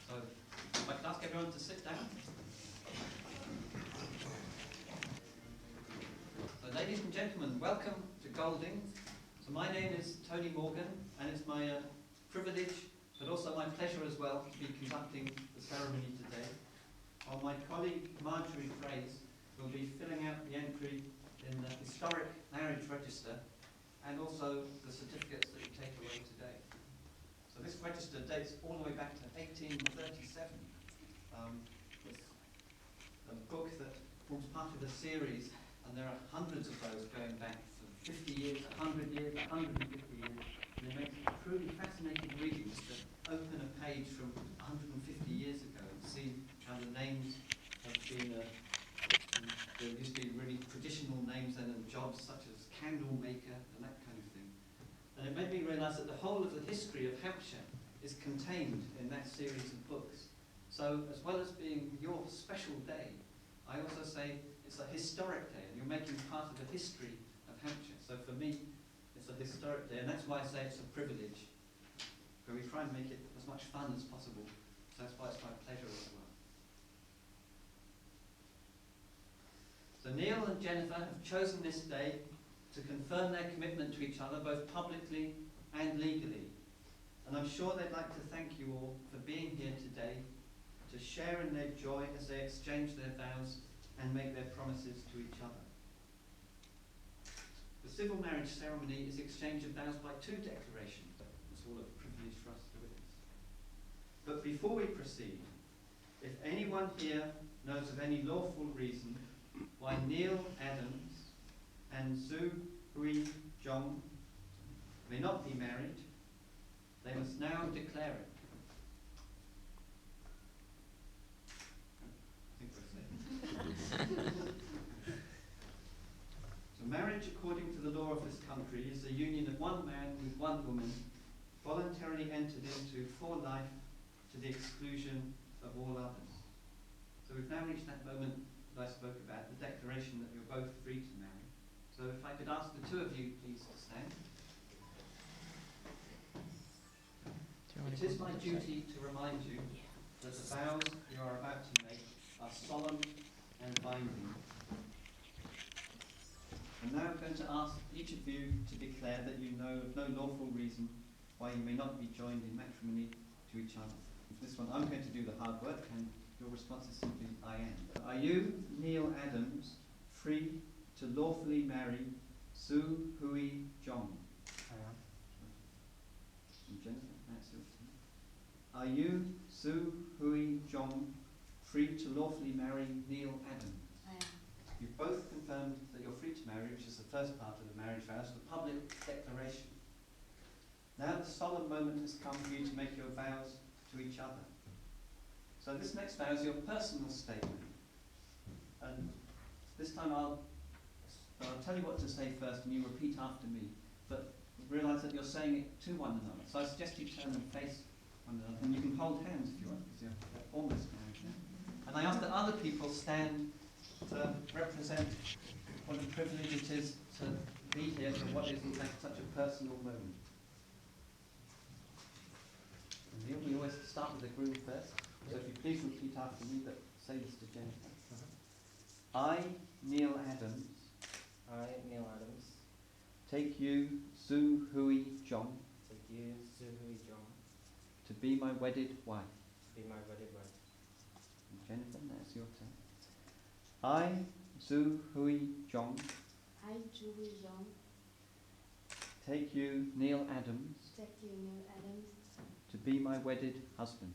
So, if I could ask everyone to sit down. So, ladies and gentlemen, welcome to Goldings. So, my name is Tony Morgan, and it's my privilege, but also my pleasure as well, to be conducting the ceremony today. While my colleague Marjorie Fraze will be filling out the entry in the historic marriage register and also the certificates that you take away today. So this register dates all the way back to 1837. It's a book that forms part of a series, and there are hundreds of those going back for 50 years, 100 years, 150 years. And it makes it truly fascinating reading to open a page from 150 years ago and see how the names have been, there used to be really traditional names then and jobs such as candle maker and that kind of thing. And it made me realise that the whole of the history of Hampshire is contained in that series of books. So as well as being your special day, I also say it's a historic day and you're making part of the history of Hampshire. So for me, it's a historic day, and that's why I say it's a privilege. But we try and make it as much fun as possible. So that's why it's my pleasure as well. So Neil and Jennifer have chosen this day to confirm their commitment to each other, both publicly and legally. And I'm sure they'd like to thank you all for being here today to share in their joy as they exchange their vows and make their promises to each other. The civil marriage ceremony is exchange of vows by two declarations. It's all a privilege for us to witness. But before we proceed, if anyone here knows of any lawful reason why Neil Adams and Zhu Hui Zhong may not be married, they must now declare it. I think we're safe. So marriage, according to the law of this country, is the union of one man with one woman, voluntarily entered into for life to the exclusion of all others. So we've now reached that moment that I spoke about, the declaration that you're both free to marry. So if I could ask the two of you please to stand. It is my duty to remind you that the vows you are about to make are solemn and binding. I'm now going to ask each of you to declare that you know of no lawful reason why you may not be joined in matrimony to each other. For this one, I'm going to do the hard work, and your response is simply, I am. Are you, Neil Adams, free to lawfully marry Zhu Hui Zhong? I am. And Jennifer, that's your turn. Are you, Zhu Hui Zhong, free to lawfully marry Neil Adams? I am. You've both confirmed that you're free to marry, which is the first part of the marriage vows, the public declaration. Now the solemn moment has come for you to make your vows to each other. So this next vow is your personal statement. And this time I'll tell you what to say first and you repeat after me. But realise that you're saying it to one another. So I suggest you turn and face one another. And you can hold hands if you want, because you're almost married now. And I ask that other people stand to represent what a privilege it is to be here for what is in fact such a personal moment. And we always start with the groom first. So if you please repeat after me, but say this to Jennifer. I, Neil Adams, take you, Zhu Hui Zhong, to be my wedded wife. And Jennifer, that's your turn. I, Zhu Hui Zhong, take you, Neil Adams, to be my wedded husband.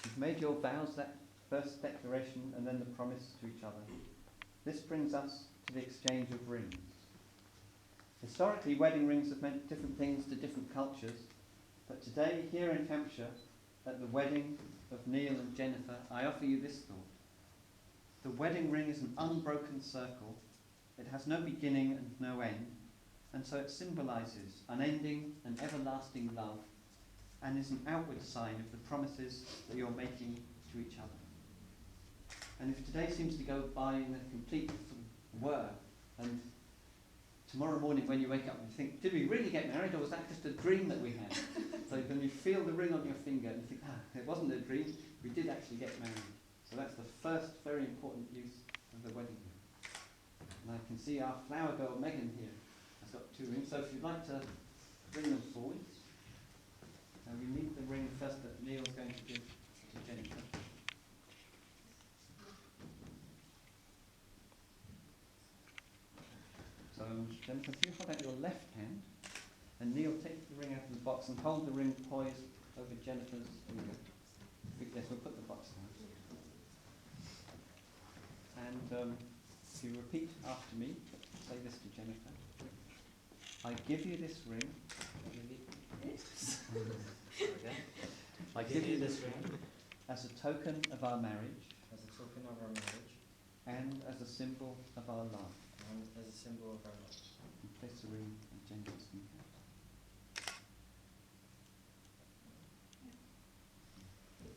You've made your vows, that first declaration and then the promise to each other. This brings us to the exchange of rings. Historically, wedding rings have meant different things to different cultures, but today, here in Hampshire, at the wedding of Neil and Jennifer, I offer you this thought. The wedding ring is an unbroken circle. It has no beginning and no end, and so it symbolises unending and everlasting love, and is an outward sign of the promises that you're making to each other. And if today seems to go by in a complete whir, and tomorrow morning when you wake up and you think, did we really get married, or was that just a dream that we had? So when you feel the ring on your finger and you think, it wasn't a dream, we did actually get married. So that's the first very important use of the wedding ring. And I can see our flower girl Megan here has got 2 rings, so if you'd like to bring them forwards. And we need the ring first that Neil's going to give to Jennifer. So Jennifer, if you hold out your left hand, and Neil takes the ring out of the box and hold the ring poised over Jennifer's finger. Yes, we'll put the box down. And if you repeat after me, say this to Jennifer. I give you this ring. I give you this ring as a token of our marriage. As a token of our marriage. And as a symbol of our love. And as a symbol of our love. And place the ring on Jennifer's finger.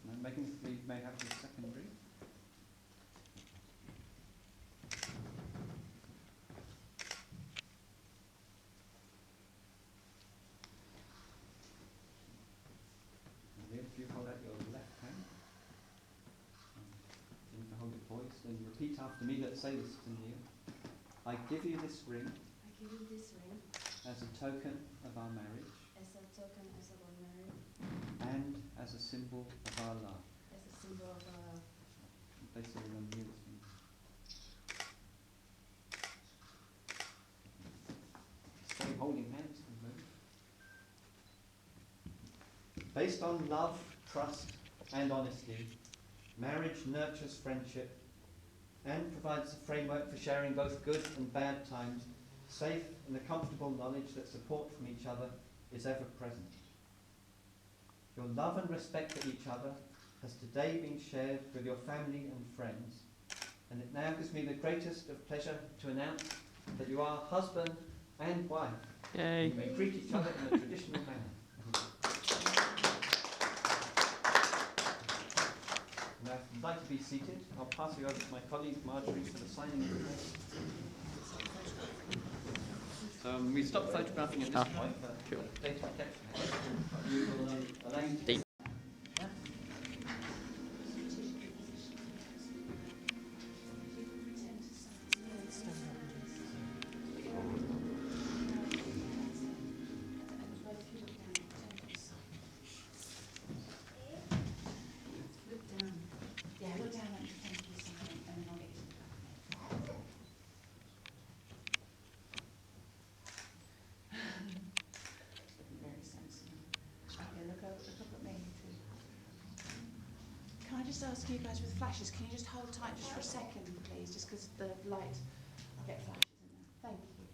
Now, Megan, we may have the second ring. If you hold out your left hand, you can hold it poised and repeat after me. Let's say this to Neil. I give you this ring. I give you this ring. As a token of our marriage. As a token of our marriage. And as a symbol of our love. As a symbol of our love. Place the ring on Neil's finger. Stay holding hands for a moment. Based on love, trust, and honesty, marriage nurtures friendship and provides a framework for sharing both good and bad times, safe in the comfortable knowledge that support from each other is ever present. Your love and respect for each other has today been shared with your family and friends, and it now gives me the greatest of pleasure to announce that you are husband and wife. Yay. You may greet each other in a traditional manner. Now, if you'd like to be seated, I'll pass you over to my colleague Marjorie for the signing of the paper. We stop photographing at this point for data protection. We will allow you to... Can I just ask you guys with flashes, can you just hold tight just for a second, please? Just because the light, I'll get flashes in there. Thank you.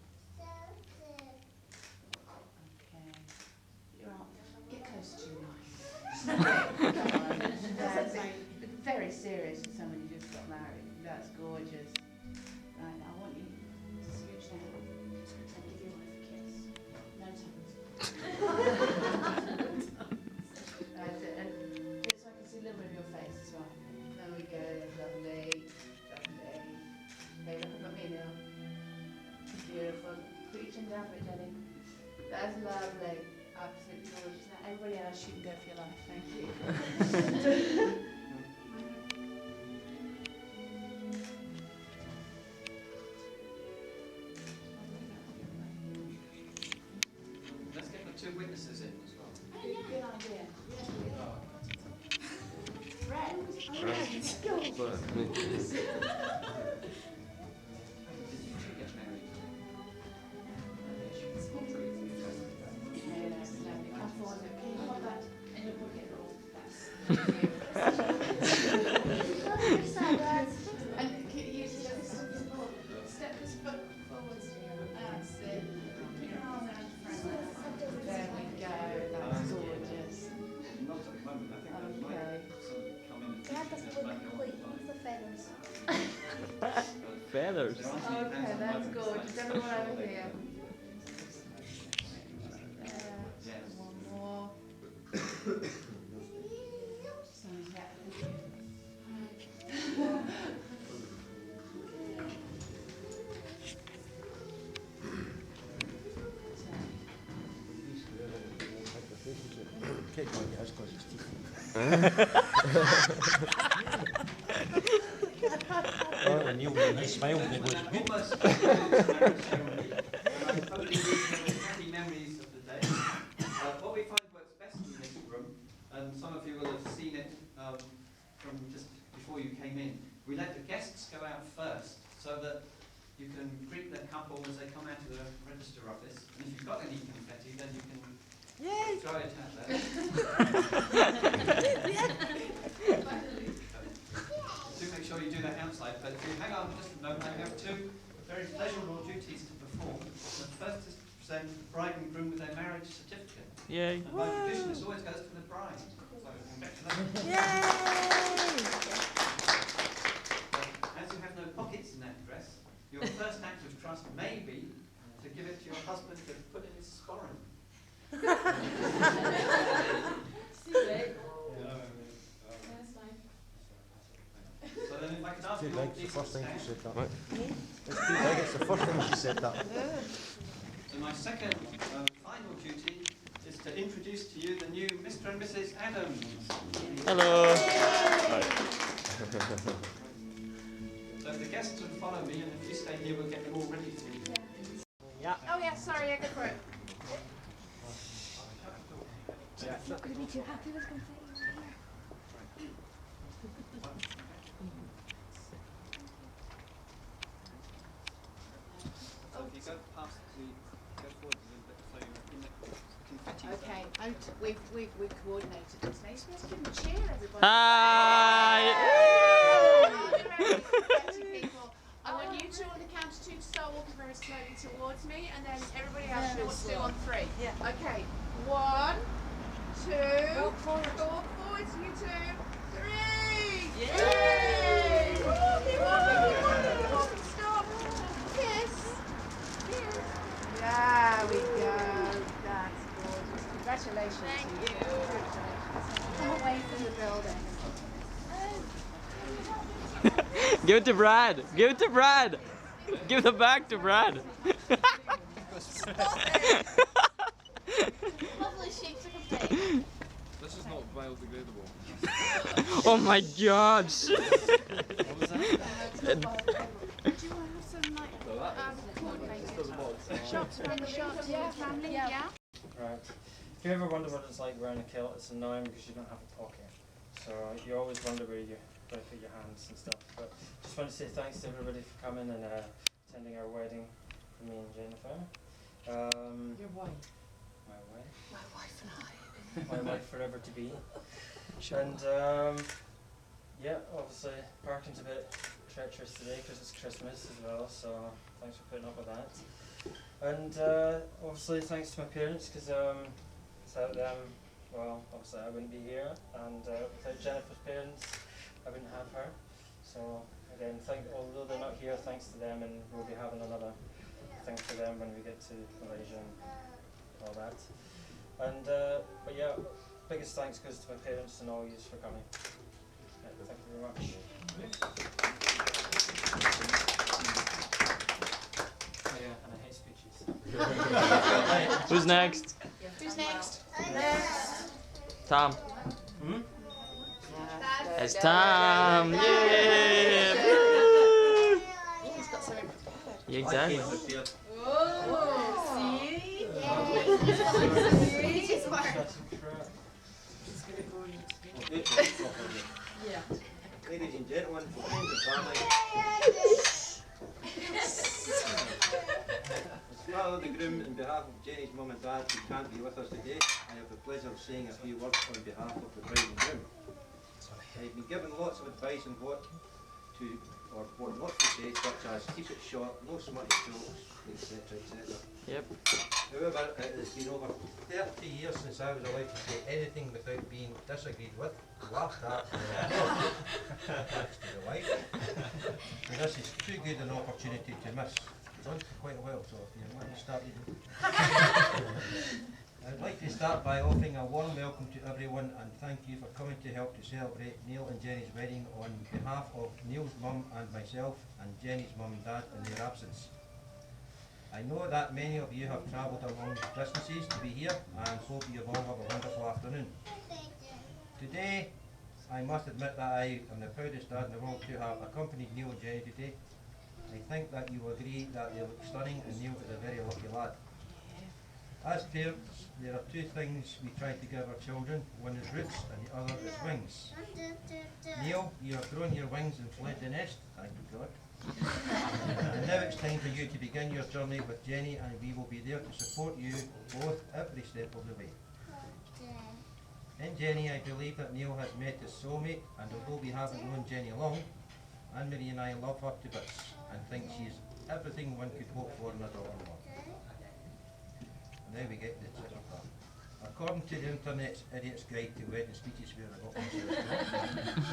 Okay. You're up. Get close to your wife. That's very serious for someone who just got married. That's gorgeous. Right, I want you to scooch down and give your wife a kiss. No tongues. That's it. And just so I can see a little bit of your face as well. There we go. Lovely. Lovely. Okay, look up at me now. Beautiful. Put your chin down for it, Jenny. That's lovely. Absolutely gorgeous. Now, everybody else, you can go for your life. Thank you. Let's get the 2 witnesses in as well. Oh, yeah. Good idea. Fred. Did you 2 get married? Come forward. Can you hold that in your pocket? And can you use this support? Step this foot forwards. That's it. Your arm around the front. There we go. That's gorgeous. Not at the moment. I think that might sort of come in. Feathers. Okay, that's gorgeous. Everyone over here. Yes. One more. cake like it is because it's teeth. Oh, when he smiled and he goes, good. Almost a marriage ceremony, and I hope you have happy memories of the day. What we find works best in this room, and some of you will have seen it from just before you came in, we let the guests go out first so that you can greet the couple as they come out of the register office. And if you've got any confetti, then you can throw it out there. Do make sure you do that outside, but if you hang on just a moment, I have two very pleasurable duties to perform. The first is to present the bride and groom with their marriage certificate. Yay. And by tradition, this always goes to the bride. So congratulations. As you have no pockets in that dress, your first act of trust may be to give it to your husband to put in his sporran. So then if I could ask Too you all big, it's the please first to time she stand. said that. What? It's too big, it's the first time she said that. So my second final duty is to introduce to you the new Mr. and Mrs. Adams. Hello. So if the guests would follow me, and if you stay here, we'll get them all ready for you. Oh yeah, sorry, go for it. It's not going to be too happy with confetti right here. So if you go past go forward a little bit, so you're in the confetti zone. Okay, we've coordinated this. Now you're supposed to give them a cheer, everybody. Hi. People. I want you two on the count of two to start walking very slowly towards me, and then everybody else know what to do on three. Yeah. Okay. 1, 2. Go forward. Go forwards, you two. 3. Yay! Keep walking, stop. Kiss. Kiss. There we go. That's gorgeous. Congratulations. Thank you. Come away from the building. Give it to Brad. Give it to Brad. Give the bag to Brad. Lovely shapes of confetti. This is not biodegradable. Oh my God. Do you want to have some like shots around the shots? Yeah, family. Yeah. Right. If you ever wonder what it's like wearing a kilt, it's annoying because you don't have a pocket. So you always wonder where you put your hands and stuff. But just want to say thanks to everybody for coming and attending our wedding for me and Jennifer. Your wife. My wife. My wife and I. My wife forever to be. And yeah, obviously parking's a bit treacherous today because it's Christmas as well, so thanks for putting up with that. And obviously thanks to my parents because without them, well, obviously I wouldn't be here, and without Jennifer's parents, I wouldn't have her. So again, although they're not here, thanks to them, and we'll be having another thing for them when we get to Malaysia and all that. And but yeah, biggest thanks goes to my parents and all yous for coming. Yeah, thank you very much. Oh yeah, and I hate speeches. Who's next? Who's next? Tom. Hmm? It's Tom. Yeah. He's got something prepared. Yeah, exactly. Oh, see? Yeah. Ladies and gentlemen, friends and family. As father of the groom, on behalf of Jenny's mum and dad who can't be with us today, I have the pleasure of saying a few words on behalf of the bride and groom. I've been given lots of advice on what to or what not to say, such as keep it short, no smutty jokes, etc. etc. Yep. However, it has been over 30 years since I was allowed to say anything without being disagreed with, laughed at, thanks to the wife. And this is too good an opportunity to miss. It's on for quite a while, so if you want to start eating. I'd like to start by offering a warm welcome to everyone and thank you for coming to help to celebrate Neil and Jenny's wedding on behalf of Neil's mum and myself and Jenny's mum and dad in their absence. I know that many of you have travelled a long distances to be here and hope you all have a wonderful afternoon. Today, I must admit that I am the proudest dad in the world to have accompanied Neil and Jenny today. I think that you will agree that they look stunning and Neil is a very lucky lad. As parents, there are two things we try to give our children. One is roots and the other is wings. Neil, you have grown your wings and fled the nest, thank you God. And now it's time for you to begin your journey with Jenny, and we will be there to support you both every step of the way. In Jenny, I believe that Neil has met his soulmate, and although we haven't known Jenny long, Anne-Marie and I love her to bits and think she's everything one could hope for in a daughter-in-law. Now we get the tricky part. According to the internet's Idiot's Guide to Wedding Speeches, where I got myself from,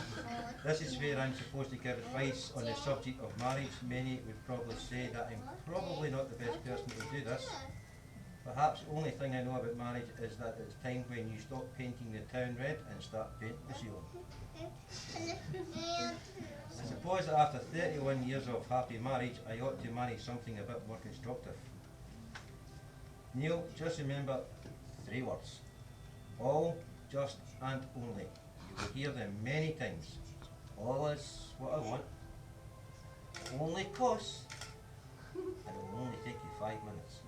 this is where I'm supposed to give advice on the subject of marriage. Many would probably say that I'm probably not the best person to do this. Perhaps the only thing I know about marriage is that it's time when you stop painting the town red and start painting the ceiling. I suppose that after 31 years of happy marriage, I ought to marry something a bit more constructive. Neil, just remember 3 words. All, just, and only. You will hear them many times. All is what I want. Only costs. And it will only take you 5 minutes.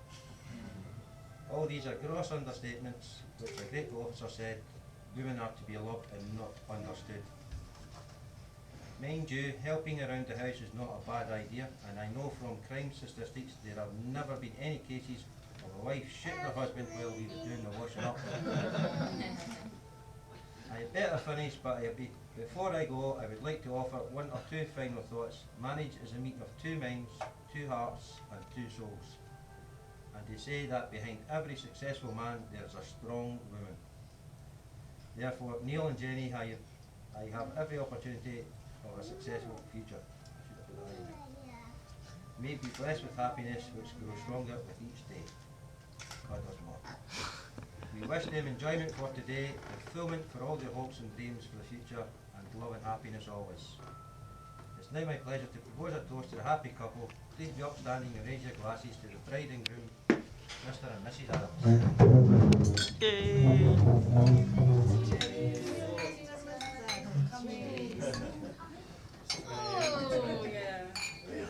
All these are gross understatements, which a great officer said, women are to be loved and not understood. Mind you, helping around the house is not a bad idea, and I know from crime statistics there have never been any cases of a wife shooting her husband while he was doing the washing up. I had better finish, but before I go, I would like to offer 1 or 2 final thoughts. Marriage is a meeting of 2 minds, 2 hearts, and 2 souls. And they say that behind every successful man there is a strong woman. Therefore, Neil and Jenny, I have every opportunity of a successful future. May be blessed with happiness which grows stronger with each day. God does more. We wish them enjoyment for today, fulfillment for all their hopes and dreams for the future, and love and happiness always. It's now my pleasure to propose a toast to the happy couple. Please be upstanding and raise your glasses to the bride and groom, Mr. and Mrs. Adams. Oh, yeah.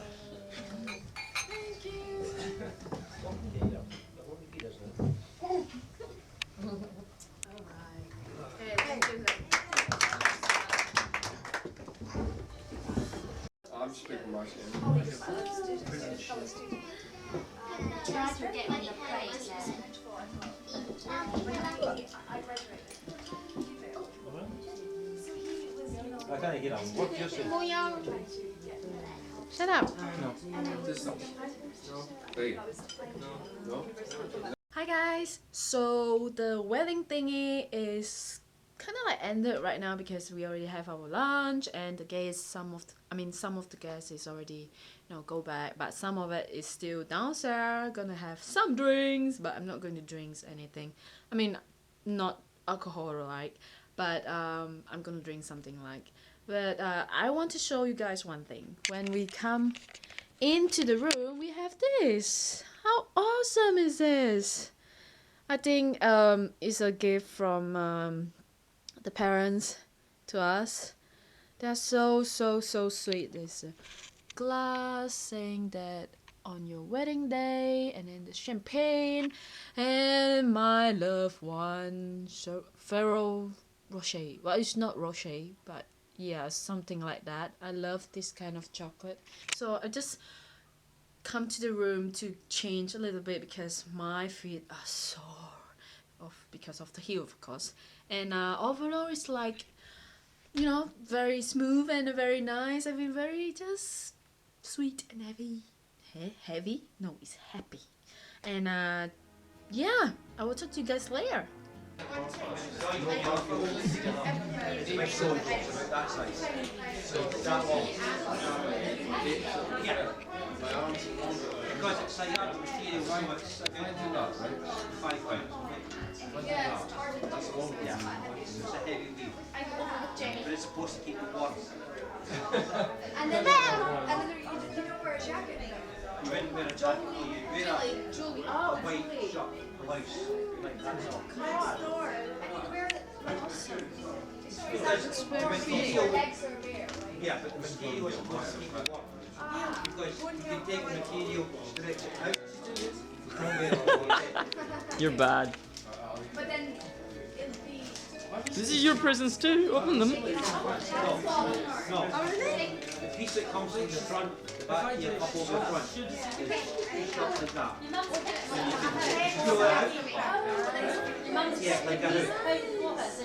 Thank you. Alright. Okay, thank you. I'm speaking my shit. Try to get on the plate there. I can't hear him. What you say? Shut up. This stuff. No. Hey. No. Hi guys. So the wedding thingy is kind of like ended right now because we already have our lunch and the guests, some of the guests is already, go back, but some of it is still downstairs. Gonna have some drinks, but I'm not going to drink anything. Not alcohol but I'm gonna drink something like. But I want to show you guys one thing. When we come into the room, we have this. How awesome is this? I think it's a gift from the parents to us. They're so sweet. There's a glass saying that on your wedding day, and then the champagne, and my loved one, Ferrero Rocher. Well, it's not Rocher, but yeah, something like that. I love this kind of chocolate. So I just come to the room to change a little bit because my feet are sore because of the heel, of course. And overall it's like, very smooth and very nice. I mean, very just sweet and heavy. Heavy? No, it's happy. And yeah, I will talk to you guys later. Because it's a yard material, so it's about 5 pounds. Yeah, it's hard to do. Yeah, it's a heavy wheel, but it's supposed to keep it warm. And then you don't wear a jacket. You wouldn't wear a jacket, no, you'd wear Julie. a Oh, white Julie. shirt, blouse, like that's all. Next door. I need to wear it like awesome. Because the material, Legs are bare, right? yeah, but the material is supposed to keep it warm. Because if you take the material, stretch it out, you can't wear it all day. You're bad. But then it'll be. This is your presents too. Open them. No, the piece that comes in the front, the back here, up over the front, is shot like that. So you can pull it out, yeah, like a hook.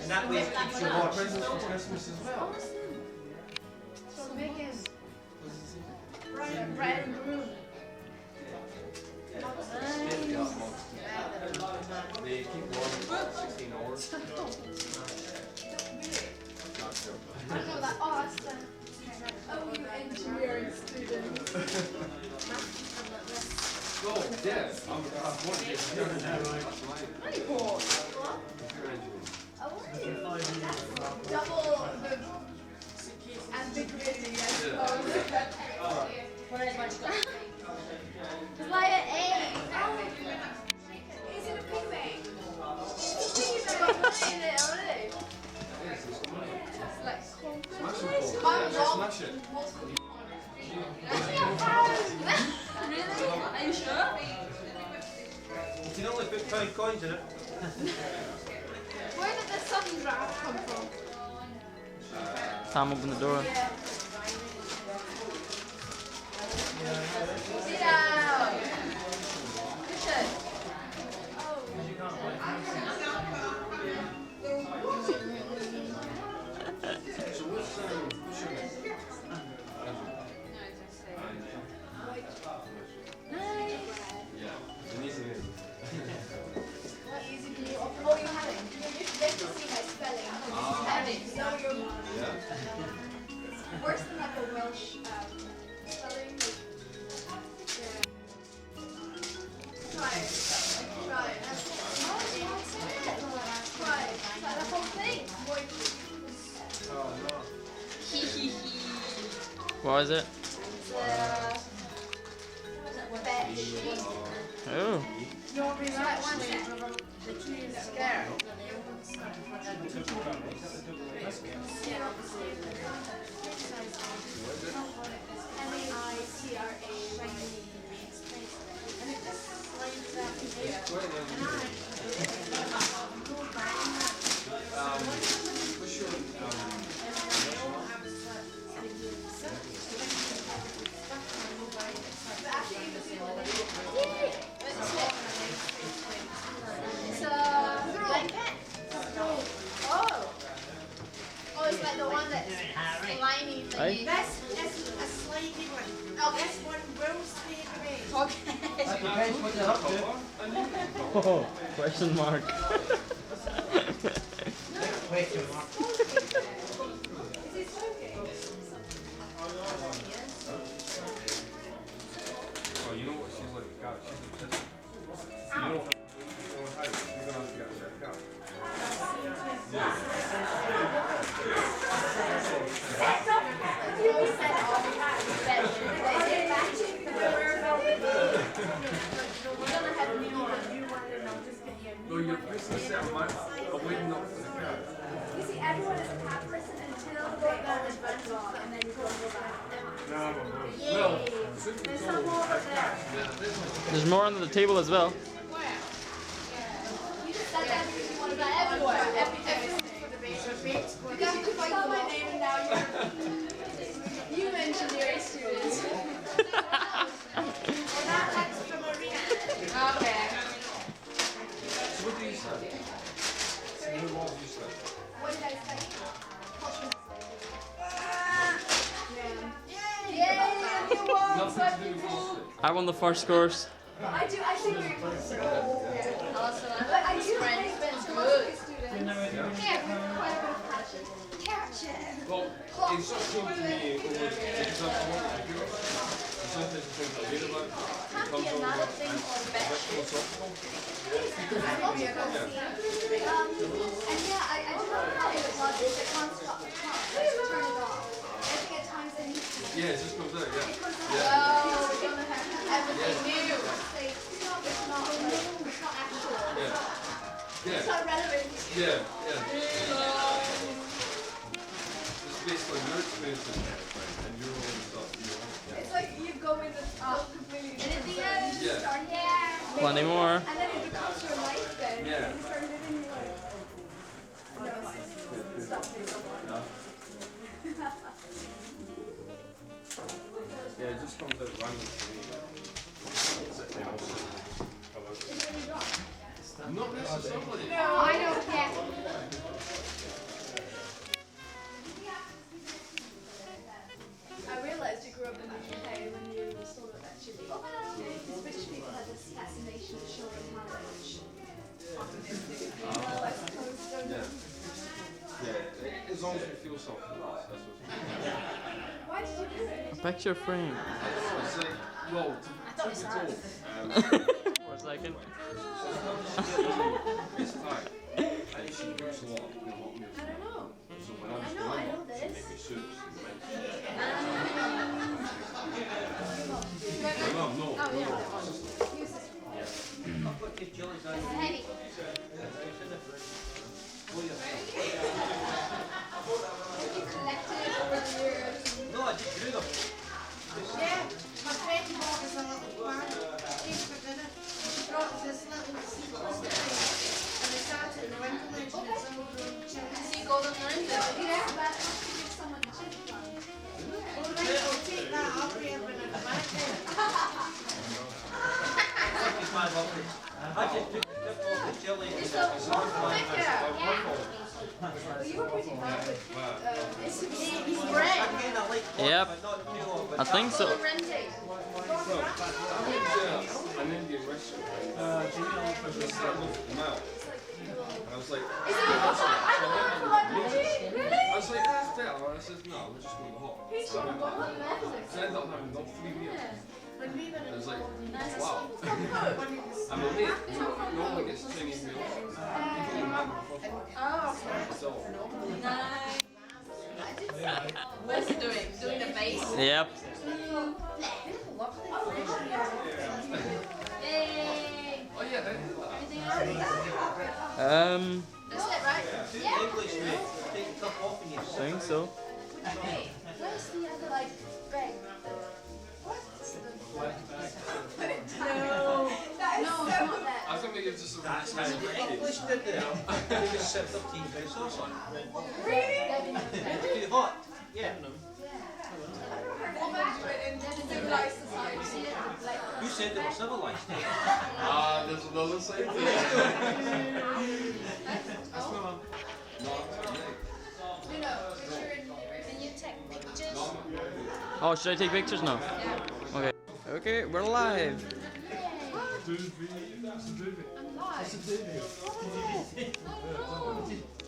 And that way it keeps you warm. Presents for Christmas as well. So make it red and maroon. They keep warm for 16 hours. Not sure. I know that. Oh, that's the. Oh, you engineering student. Oh, yeah. I'm one of the Double the ambiguity, I suppose. It's like an A. Is it a pig bag? It's a pig bag. Smash it. Really? Are you sure? You can only put £5 in it. Where did the sun draft come from? Tom, open the door. Sit down. Cushion. So what's your name? Yeah. An easy name. Oh, you haven't. You should get to see my spelling. No, you're Yeah. worse than like a Welsh spelling. Try it. Try it. Try it. Try the whole thing. Oh no. What is it? Bed sheet. Oh. You'll be right one second. The key is scared. What's your It's a blanket. Oh. Oh, it's like the one that's slimy thingy. That's a slimy one. Oh, This one will stay away. okay. That depends what you're up to. Oh, question mark. Question mark. Oh, you know what she's like? God, she's obsessed. You know how you're gonna have to get checked out. No, you're placing a certain amount of waiting up for the car. You see, everyone is a cat person until they go down and run off, and then you go back. Well, There's some more over there. There's more under the table as well. You just said that because you wanted that everywhere. Everything. Because you spell my name and now you're you engineering students. Well, that's extra marine. Okay. So what do you study? What do you study? What did I study? Yeah, you won. Nothing to do with philosophy. I won the first course. I think you're closer. But I do think that's good. Yeah, with quite a bit of passion. Well, it's just cool to me because I want to do it. Sometimes the things I read about Can't comes be over another and thing it's called a bit bed. philosophical. I love to go see. And yeah, I don't know how it was. It can't stop. It can't turn it off. I think at times I need to. Yeah, it just comes out, yeah. Oh, It's not relevant. Yeah. It's basically your experience and your own stuff. It's like you go in the completely. And at the end, you Yeah. start, Plenty more. and then it becomes your life then. Yeah. You start living your life. Yeah, it just comes out random to me. Not necessarily. No, I don't get. I realised you grew up in the UK when you were sort of actually. Because British people have this fascination with showing how much optimistic and well, I suppose, don't you? Yeah, as long as you feel something, that's what Why did you do it? Picture frame. it's like, well, I thought it started. For a second. it's time. And she cooks a lot in hot meals. I don't know. So when I was I know growing up, this. she'd make me soups and Oh, no, yeah, that one. I've got these jellies out. It's heavy. It's in the fridge. Oh, yeah. Have you collected over the years? No, I just grew them. Yeah, my friend bought us a little plant cake for dinner. She brought us this little seedless thing, and we sat it in the window ledge and it's all grown chili. So you go down there and do it? Yeah, but I have to give someone a chili plant. Well, right, I'll take that up here when I'm back then. That is my lovely. I just took the tip off the jelly. It's a waffle maker. Yeah. Well, you were pretty bad with this bread. Again, I like hot, Yep. but not too hot. I think so. Full of renting. I went to an Indian restaurant and they started with them out. And I was like, Is it waffle? I don't know waffle. Really? I was like, that's better. And I said, no, we're just going to hot. Who's So I going went to back. go? So I ended up having all 3 meals. When we went I was like, nice. wow. I'm a mate. No one gets Chinese meals. You can have Oh, That's all. nice. What's it doing? Doing the face? Yep. Yay! Oh yeah, they did that. Anything else? That's it, right? Yeah. English, mate. Take the top off and you I think so. Wait, where's the other, like, bag? What? No. That is no, so not that. I think we give just a That's how the English did it. They just set 15 grade sauce on it. Really? Too hot. Yeah. Civilized society. Who said they were civilized? there's another side to it. That's not You know, can you take pictures? Oh, should I take pictures now? Yeah. Okay. Okay, we're live. I'm live.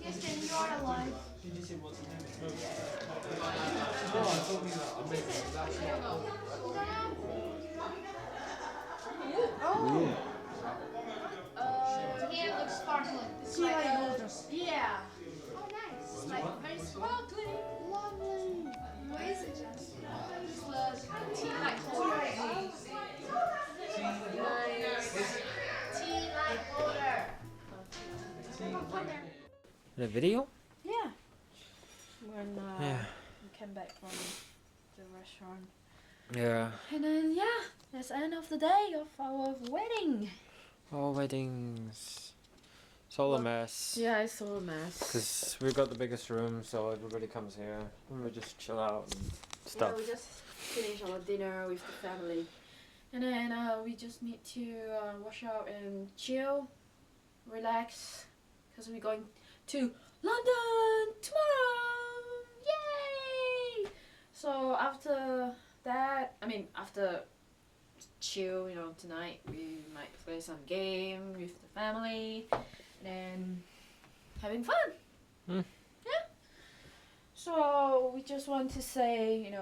Yes, then you are alive. Ooh. Here it looks sparkling. It's like yeah. Oh, nice. It's like very sparkling. Lovely. What is it, Jess? It's tea light holder. Nice. Tea light holder. The video? Yeah. When Yeah. we came back from the restaurant. Yeah. And then, yeah, that's the end of the day of our wedding. All weddings. It's all a mess. Yeah, it's all a mess. Because we've got the biggest room, so everybody comes here and we just chill out and stuff. Yeah, we just finished our dinner with the family. And then we just need to wash up and chill, relax, because we're going to London tomorrow! Yay! So after that, after chill, tonight we might play some game with the family and having fun. Hmm. Yeah. So we just want to say,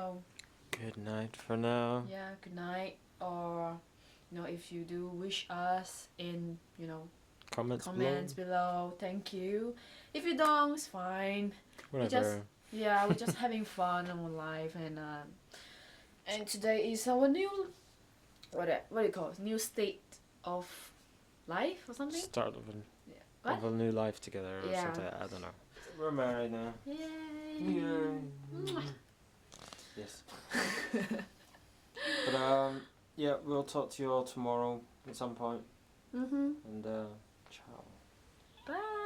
Good night for now. yeah, good night, or if you do wish us in, Comments comments below, thank you. If you don't, it's fine. below. we just- Whatever. Yeah, we're just having fun on our life, and today is our new what do you call it? New state of life or something? Start of an What? of a new life together or Yeah. something. I don't know. We're married now. Yay. Yeah. Yes. But yeah, we'll talk to you all tomorrow at some point. Mhm. And ciao. Bye.